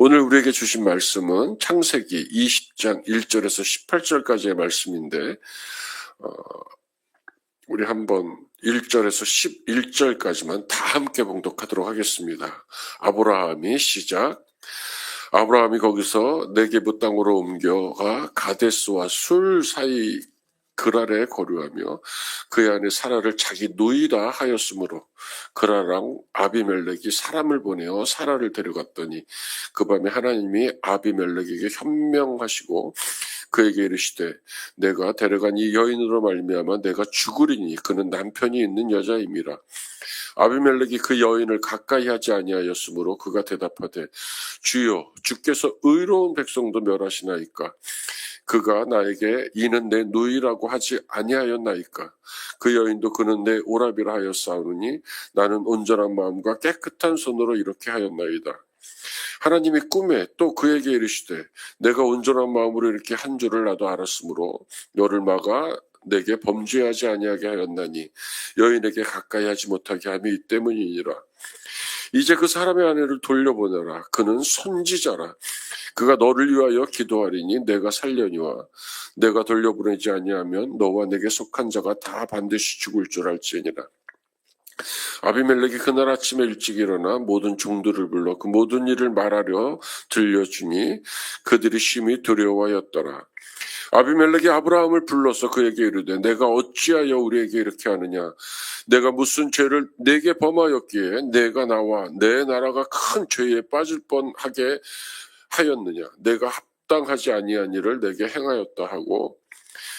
오늘 우리에게 주신 말씀은 창세기 20장 1절에서 18절까지의 말씀인데 우리 한번 1절에서 11절까지만 다 함께 봉독하도록 하겠습니다. 아브라함이 시작. 아브라함이 거기서 네게부 땅으로 옮겨가 가데스와 술 사이 그랄에 거류하며 그의 아내 사라를 자기 누이라 하였으므로 그랄랑 아비멜렉이 사람을 보내어 사라를 데려갔더니 그 밤에 하나님이 아비멜렉에게 현명하시고 그에게 이르시되 내가 데려간 이 여인으로 말미암아 내가 죽으리니 그는 남편이 있는 여자임이라. 아비멜렉이 그 여인을 가까이 하지 아니하였으므로 그가 대답하되 주여 주께서 의로운 백성도 멸하시나이까. 그가 나에게 이는 내 누이라고 하지 아니하였나이까. 그 여인도 그는 내 오라비라 하였사오니 나는 온전한 마음과 깨끗한 손으로 이렇게 하였나이다. 하나님이 꿈에 또 그에게 이르시되 내가 온전한 마음으로 이렇게 한 줄을 나도 알았으므로 너를 막아 내게 범죄하지 아니하게 하였나니 여인에게 가까이 하지 못하게 함이 이 때문이니라. 이제 그 사람의 아내를 돌려보내라. 그는 선지자라. 그가 너를 위하여 기도하리니 내가 살려니와 내가 돌려보내지 아니하면 너와 내게 속한 자가 다 반드시 죽을 줄 알지니라. 아비멜렉이 그날 아침에 일찍 일어나 모든 종들을 불러 그 모든 일을 말하려 들려주니 그들이 심히 두려워하였더라. 아비멜렉이 아브라함을 불러서 그에게 이르되 내가 어찌하여 우리에게 이렇게 하느냐. 내가 무슨 죄를 내게 범하였기에 내가 나와 내 나라가 큰 죄에 빠질 뻔하게 하였느냐. 내가 합당하지 아니한 일을 내게 행하였다 하고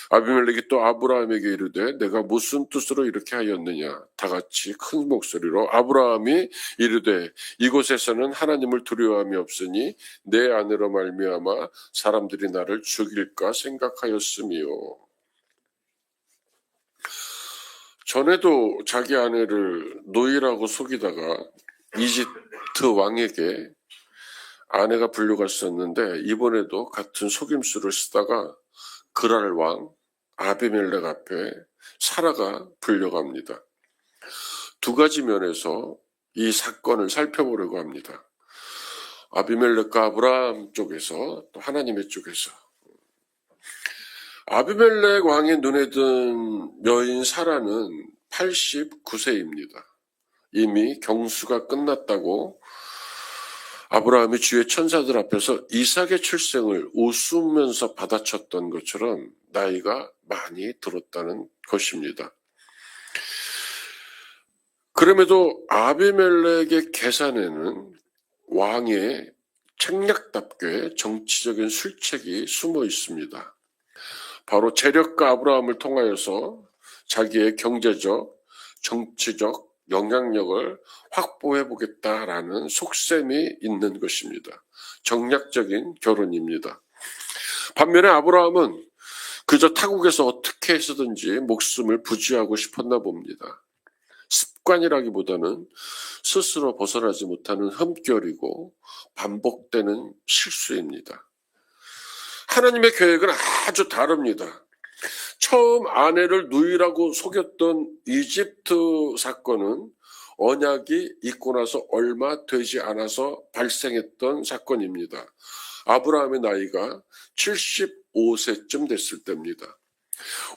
아비멜렉이 또 아브라함에게 이르되 내가 무슨 뜻으로 이렇게 하였느냐. 다같이 큰 목소리로 아브라함이 이르되 이곳에서는 하나님을 두려워함이 없으니 내 아내로 말미암아 사람들이 나를 죽일까 생각하였음이요. 전에도 자기 아내를 노이라고 속이다가 이집트 왕에게 아내가 불려갔었는데 이번에도 같은 속임수를 쓰다가 그랄 왕 아비멜렉 앞에 사라가 불려갑니다. 두 가지 면에서 이 사건을 살펴보려고 합니다. 아비멜렉과 아브라함 쪽에서 또 하나님의 쪽에서. 아비멜렉 왕의 눈에 든 여인 사라는 89세입니다. 이미 경수가 끝났다고 아브라함이 주의 천사들 앞에서 이삭의 출생을 웃으면서 받아쳤던 것처럼 나이가 많이 들었다는 것입니다. 그럼에도 아비멜렉의 계산에는 왕의 책략답게 정치적인 술책이 숨어 있습니다. 바로 재력가 아브라함을 통하여서 자기의 경제적, 정치적 영향력을 확보해보겠다라는 속셈이 있는 것입니다. 정략적인 결혼입니다. 반면에 아브라함은 그저 타국에서 어떻게 해서든지 목숨을 부지하고 싶었나 봅니다. 습관이라기보다는 스스로 벗어나지 못하는 흠결이고 반복되는 실수입니다. 하나님의 계획은 아주 다릅니다. 처음 아내를 누이라고 속였던 이집트 사건은 언약이 있고 나서 얼마 되지 않아서 발생했던 사건입니다. 아브라함의 나이가 75세쯤 됐을 때입니다.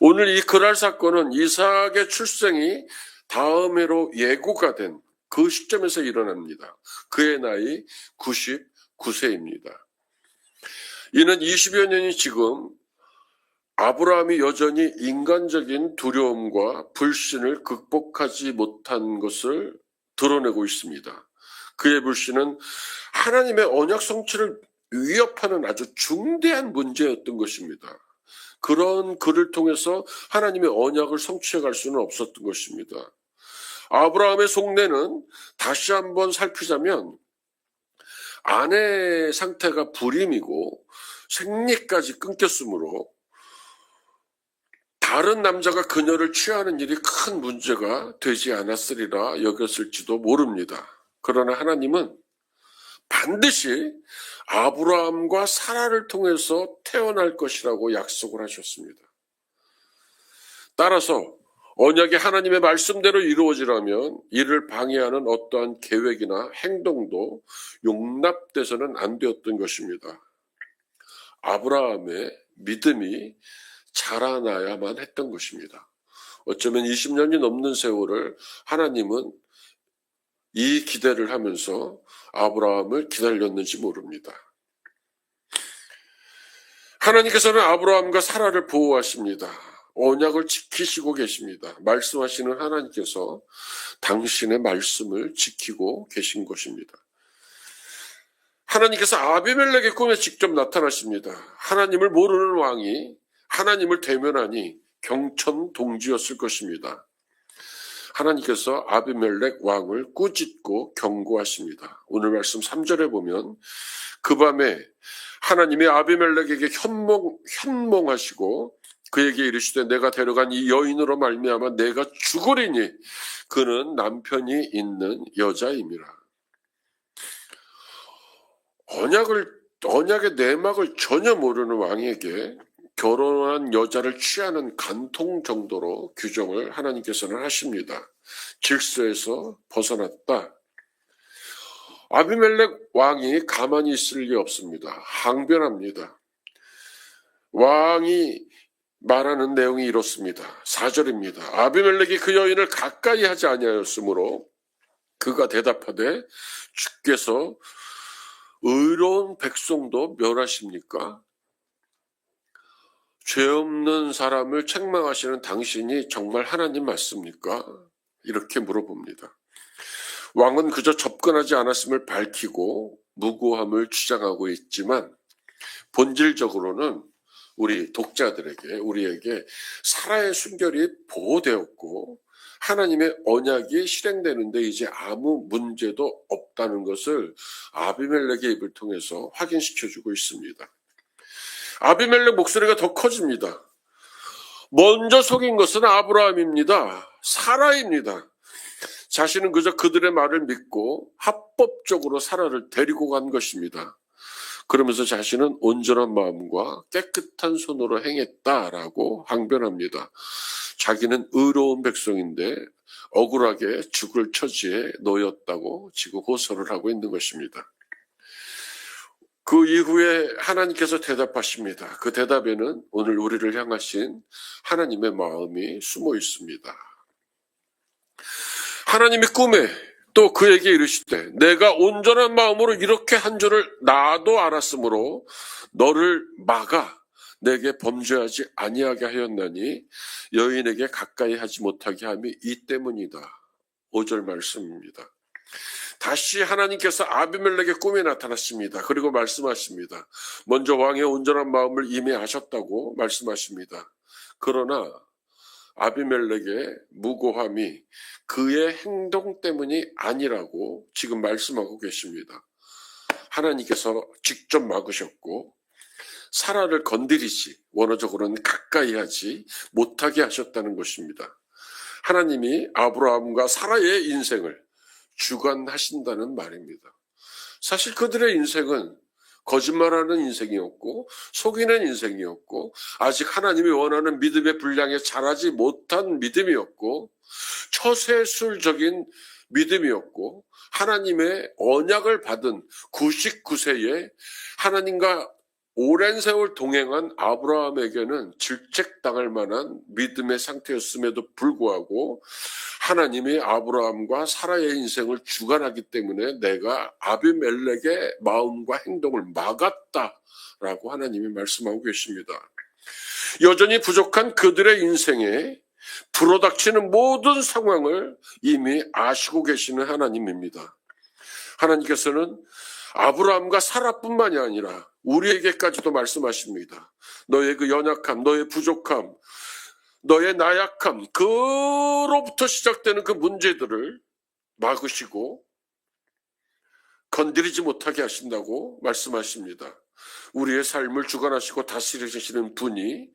오늘 이 그랄 사건은 이삭의 출생이 다음 해로 예고가 된 그 시점에서 일어납니다. 그의 나이 99세입니다. 이는 20여 년이 지금 아브라함이 여전히 인간적인 두려움과 불신을 극복하지 못한 것을 드러내고 있습니다. 그의 불신은 하나님의 언약 성취를 위협하는 아주 중대한 문제였던 것입니다. 그런 그를 통해서 하나님의 언약을 성취해 갈 수는 없었던 것입니다. 아브라함의 속내는 다시 한번 살피자면 아내 상태가 불임이고 생리까지 끊겼으므로 다른 남자가 그녀를 취하는 일이 큰 문제가 되지 않았으리라 여겼을지도 모릅니다. 그러나 하나님은 반드시 아브라함과 사라를 통해서 태어날 것이라고 약속을 하셨습니다. 따라서 언약이 하나님의 말씀대로 이루어지려면 이를 방해하는 어떠한 계획이나 행동도 용납돼서는 안 되었던 것입니다. 아브라함의 믿음이 자라나야만 했던 것입니다. 어쩌면 20년이 넘는 세월을 하나님은 이 기대를 하면서 아브라함을 기다렸는지 모릅니다. 하나님께서는 아브라함과 사라를 보호하십니다. 언약을 지키시고 계십니다. 말씀하시는 하나님께서 당신의 말씀을 지키고 계신 것입니다. 하나님께서 아비멜렉의 꿈에 직접 나타나십니다. 하나님을 모르는 왕이 하나님을 대면하니 경천동지였을 것입니다. 하나님께서 아비멜렉 왕을 꾸짖고 경고하십니다. 오늘 말씀 3절에 보면 그 밤에 하나님이 아비멜렉에게 현몽하시고 그에게 이르시되 내가 데려간 이 여인으로 말미암아 내가 죽으리니 그는 남편이 있는 여자임이라. 언약의 내막을 전혀 모르는 왕에게 결혼한 여자를 취하는 간통 정도로 규정을 하나님께서는 하십니다. 질서에서 벗어났다. 아비멜렉 왕이 가만히 있을 리 없습니다. 항변합니다. 왕이 말하는 내용이 이렇습니다. 4절입니다. 아비멜렉이 그 여인을 가까이 하지 아니하였으므로 그가 대답하되 주께서 의로운 백성도 멸하십니까? 죄 없는 사람을 책망하시는 당신이 정말 하나님 맞습니까? 이렇게 물어봅니다. 왕은 그저 접근하지 않았음을 밝히고 무고함을 주장하고 있지만 본질적으로는 우리 독자들에게, 우리에게 사라의 순결이 보호되었고 하나님의 언약이 실행되는데 이제 아무 문제도 없다는 것을 아비멜렉의 입을 통해서 확인시켜주고 있습니다. 아비멜렉 목소리가 더 커집니다. 먼저 속인 것은 아브라함입니다. 사라입니다. 자신은 그저 그들의 말을 믿고 합법적으로 사라를 데리고 간 것입니다. 그러면서 자신은 온전한 마음과 깨끗한 손으로 행했다라고 항변합니다. 자기는 의로운 백성인데 억울하게 죽을 처지에 놓였다고 지금 호소를 하고 있는 것입니다. 그 이후에 하나님께서 대답하십니다. 그 대답에는 오늘 우리를 향하신 하나님의 마음이 숨어 있습니다. 하나님이 꿈에 또 그에게 이르시되 내가 온전한 마음으로 이렇게 한 줄을 나도 알았으므로 너를 막아 내게 범죄하지 아니하게 하였나니 여인에게 가까이 하지 못하게 함이 이 때문이다. 5절 말씀입니다. 다시 하나님께서 아비멜렉의 꿈에 나타나십니다. 그리고 말씀하십니다. 먼저 왕의 온전한 마음을 이미 아셨다고 말씀하십니다. 그러나 아비멜렉의 무고함이 그의 행동 때문이 아니라고 지금 말씀하고 계십니다. 하나님께서 직접 막으셨고 사라를 건드리지, 원어적으로는 가까이 하지 못하게 하셨다는 것입니다. 하나님이 아브라함과 사라의 인생을 주관하신다는 말입니다. 사실 그들의 인생은 거짓말하는 인생이었고 속이는 인생이었고 아직 하나님이 원하는 믿음의 분량에 자라지 못한 믿음이었고 처세술적인 믿음이었고 하나님의 언약을 받은 99세에 하나님과 오랜 세월 동행한 아브라함에게는 질책당할 만한 믿음의 상태였음에도 불구하고 하나님이 아브라함과 사라의 인생을 주관하기 때문에 내가 아비멜렉의 마음과 행동을 막았다라고 하나님이 말씀하고 계십니다. 여전히 부족한 그들의 인생에 불어닥치는 모든 상황을 이미 아시고 계시는 하나님입니다. 하나님께서는 아브라함과 사라뿐만이 아니라 우리에게까지도 말씀하십니다. 너의 그 연약함, 너의 부족함, 너의 나약함, 그로부터 시작되는 그 문제들을 막으시고 건드리지 못하게 하신다고 말씀하십니다. 우리의 삶을 주관하시고 다스리시는 분이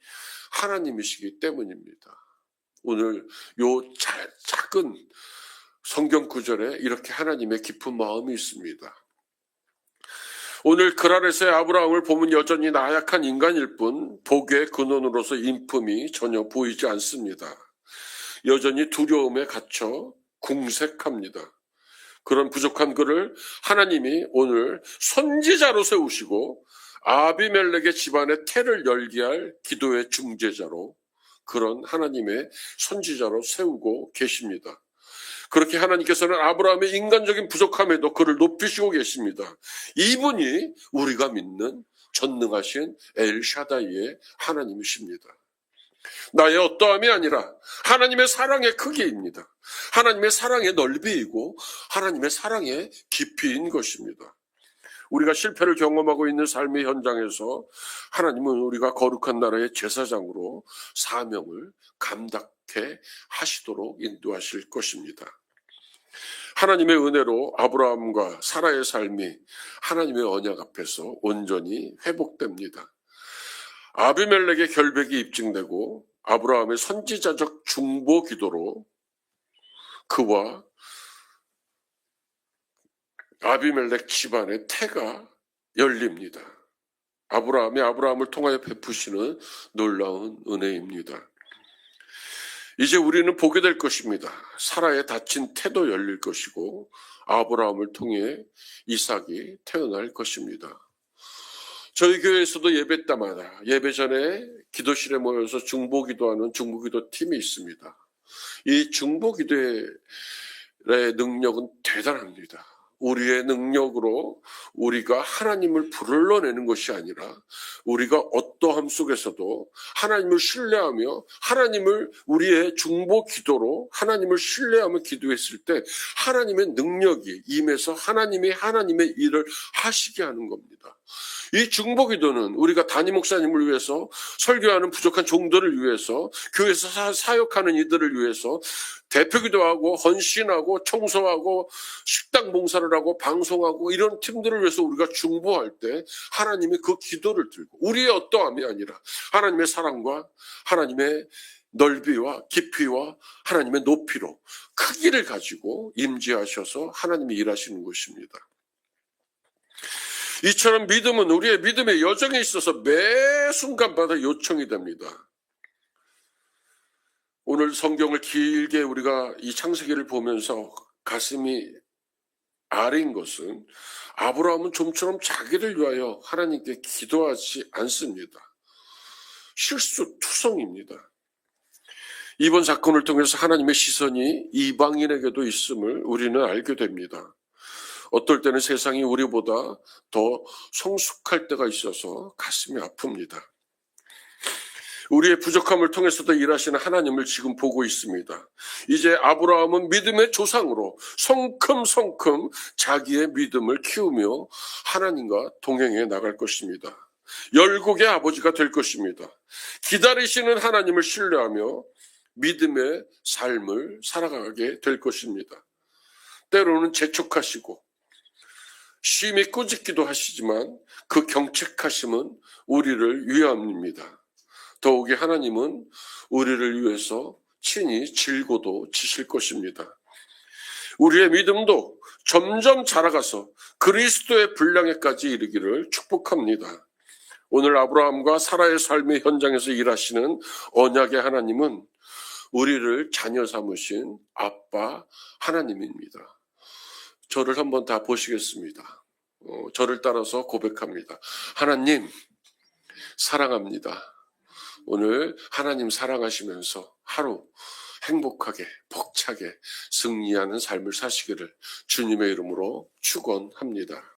하나님이시기 때문입니다. 오늘 요 작은 성경 구절에 이렇게 하나님의 깊은 마음이 있습니다. 오늘 그랄에서의 아브라함을 보면 여전히 나약한 인간일 뿐 복의 근원으로서 인품이 전혀 보이지 않습니다. 여전히 두려움에 갇혀 궁색합니다. 그런 부족한 그를 하나님이 오늘 선지자로 세우시고 아비멜렉의 집안의 태를 열게 할 기도의 중재자로, 그런 하나님의 선지자로 세우고 계십니다. 그렇게 하나님께서는 아브라함의 인간적인 부족함에도 그를 높이시고 계십니다. 이분이 우리가 믿는 전능하신 엘샤다이의 하나님이십니다. 나의 어떠함이 아니라 하나님의 사랑의 크기입니다. 하나님의 사랑의 넓이이고 하나님의 사랑의 깊이인 것입니다. 우리가 실패를 경험하고 있는 삶의 현장에서 하나님은 우리가 거룩한 나라의 제사장으로 사명을 감당케 하시도록 인도하실 것입니다. 하나님의 은혜로 아브라함과 사라의 삶이 하나님의 언약 앞에서 온전히 회복됩니다. 아비멜렉의 결백이 입증되고 아브라함의 선지자적 중보 기도로 그와 아비멜렉 집안의 태가 열립니다. 아브라함이 아브라함을 통하여 베푸시는 놀라운 은혜입니다. 이제 우리는 보게 될 것입니다. 사라의 닫힌 태도 열릴 것이고 아브라함을 통해 이삭이 태어날 것입니다. 저희 교회에서도 예배 때마다 예배 전에 기도실에 모여서 중보기도하는 중보기도 팀이 있습니다. 이 중보기도의 능력은 대단합니다. 우리의 능력으로 우리가 하나님을 불러내는 것이 아니라 우리가 어떠함 속에서도 하나님을 신뢰하며 하나님을 우리의 중보 기도로 하나님을 신뢰하며 기도했을 때 하나님의 능력이 임해서 하나님이 하나님의 일을 하시게 하는 겁니다. 이 중보 기도는 우리가 담임 목사님을 위해서, 설교하는 부족한 종들을 위해서, 교회에서 사역하는 이들을 위해서 대표 기도하고 헌신하고 청소하고 식당 봉사를 하고 방송하고 이런 팀들을 위해서 우리가 중보할 때 하나님이 그 기도를 들고 우리의 어떠함이 아니라 하나님의 사랑과 하나님의 넓이와 깊이와 하나님의 높이로 크기를 가지고 임재하셔서 하나님이 일하시는 것입니다. 이처럼 믿음은 우리의 믿음의 여정에 있어서 매 순간마다 요청이 됩니다. 오늘 성경을 길게 우리가 이 창세기를 보면서 가슴이 아린 것은 아브라함은 좀처럼 자기를 위하여 하나님께 기도하지 않습니다. 실수투성입니다. 이번 사건을 통해서 하나님의 시선이 이방인에게도 있음을 우리는 알게 됩니다. 어떨 때는 세상이 우리보다 더 성숙할 때가 있어서 가슴이 아픕니다. 우리의 부족함을 통해서도 일하시는 하나님을 지금 보고 있습니다. 이제 아브라함은 믿음의 조상으로 성큼성큼 자기의 믿음을 키우며 하나님과 동행해 나갈 것입니다. 열국의 아버지가 될 것입니다. 기다리시는 하나님을 신뢰하며 믿음의 삶을 살아가게 될 것입니다. 때로는 재촉하시고 심히 꾸짖기도 하시지만 그 경책하심은 우리를 위함입니다. 더욱이 하나님은 우리를 위해서 친히 질고도 지실 것입니다. 우리의 믿음도 점점 자라가서 그리스도의 분량에까지 이르기를 축복합니다. 오늘 아브라함과 사라의 삶의 현장에서 일하시는 언약의 하나님은 우리를 자녀 삼으신 아빠 하나님입니다. 저를 한번 다 보시겠습니다. 저를 따라서 고백합니다. 하나님 사랑합니다. 오늘 하나님 사랑하시면서 하루 행복하게 벅차게 승리하는 삶을 사시기를 주님의 이름으로 축원합니다.